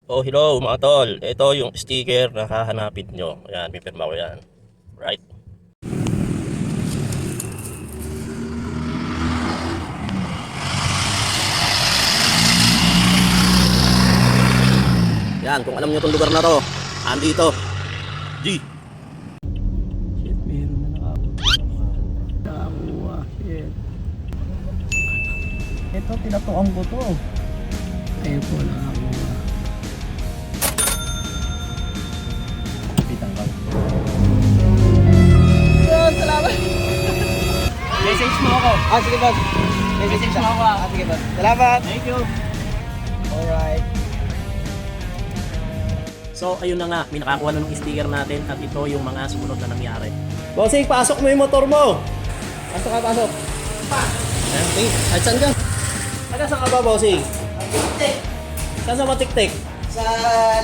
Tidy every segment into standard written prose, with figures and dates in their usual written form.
Oh, hello mga tol. Ito yung sticker na hahanapin nyo. Ayan, pipirma ko yan. Right. Yan, kung alam nyo itong lugar na to, andito. G. Shit, meron na nakakuha. Shit. Ito, pinatuan ko to. Ayun po, nakakuha. Pitang lang. Yun, salamat. Message mo ako. Sige boss. Message mo ako. Sige boss. Salamat. Thank you. Alright. So, ayun na nga. May nakakuha na ng sticker natin at ito yung mga sumunod na nangyari. Bossing, pasok mo yung motor mo. Pasok ka, pasok. Ayan, hey, at saan ka? Saan ka ba, bossing? Tik-tik. Saan sa matik-tik? Sa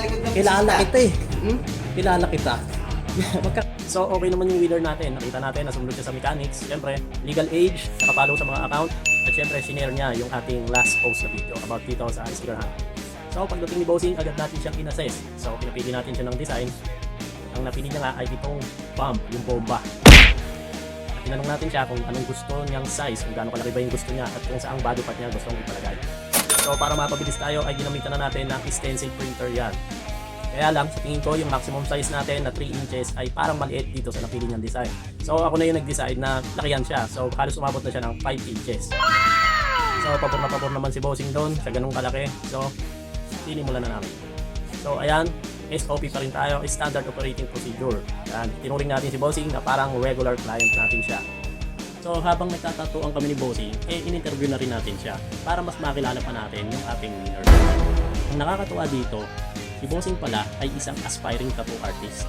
likod ng Kilala kita eh. Hmm? Kilala kita. So, okay naman yung wheeler natin. Nakita natin, nasunod siya sa mechanics. Siyempre, legal age, nakapalo sa mga account. At siyempre, sinare niya yung ating last post na video about dito sa sticker hunt. So, pagdating ni Bossing, agad natin siyang inassess. So, pinapili natin siya ng design. Ang napili niya nga ay itong bomb, yung bomba. At tinanong natin siya kung anong gusto niyang size, kung gaano kalaki ba yung gusto niya, at kung saang body part niya gusto niyang ipalagay. So, para mapabilis tayo, ay ginamitan na natin ng stencil printer yan. Kaya lang, sa tingin ko, yung maximum size natin na 3 inches ay parang maliit dito sa napili niyang design. So, ako na yung nag-decide na lakihan siya. So, halos umabot na siya ng 5 inches. So, pabor na pabor naman si Bossing doon sa ganung kalaki. So, sinimulan na namin. So, ayan, SOP pa rin tayo, Standard Operating Procedure. Ayan, tinuring natin si Bossing na parang regular client natin siya. So, habang nagtatatuan kami ni Bossing, in-interview na rin natin siya para mas makilala pa natin yung ating winner. Ang nakakatuwa dito, si Bossing pala ay isang aspiring tattoo artist.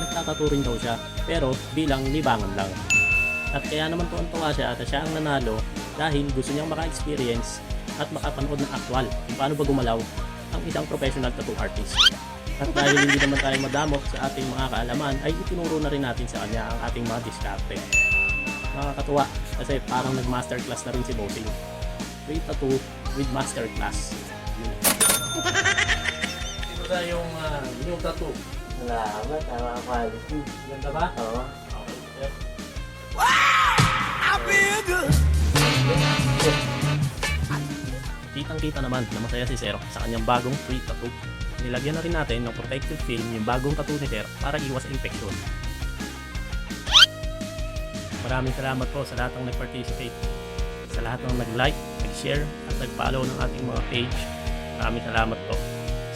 Nagtatattoo rin daw siya, pero bilang libangan lang. At kaya naman tuwan-tuwa siya at siya ang nanalo dahil gusto niyang maka-experience at makapanood ng actual kung paano ba gumalaw ang isang professional tattoo artist. At dahil hindi naman tayo madamot sa ating mga kaalaman, ay itinuro na rin natin sa kanya ang ating mga diskarte. Nakakatuwa kasi parang nag-masterclass na rin si Bossing. Free tattoo with masterclass. Yun. Ito na yung new tattoo. Salamat, tama quality. Ganda ba? Oo. Okay. Kitang-kita naman na masaya si Sir sa kanyang bagong free tattoo. Nilagyan na rin natin ng protective film yung bagong tattoo ni Sir para iwas infection. Maraming salamat po sa lahat ng nag-participate, sa lahat ng nag-like, nag-share at nag-follow ng ating mga page. Maraming salamat po.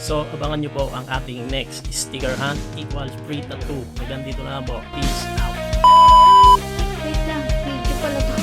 So, abangan nyo po ang ating next sticker hunt equals free tattoo. Hanggang dito na lang po. Peace out! Wait lang, video pala to.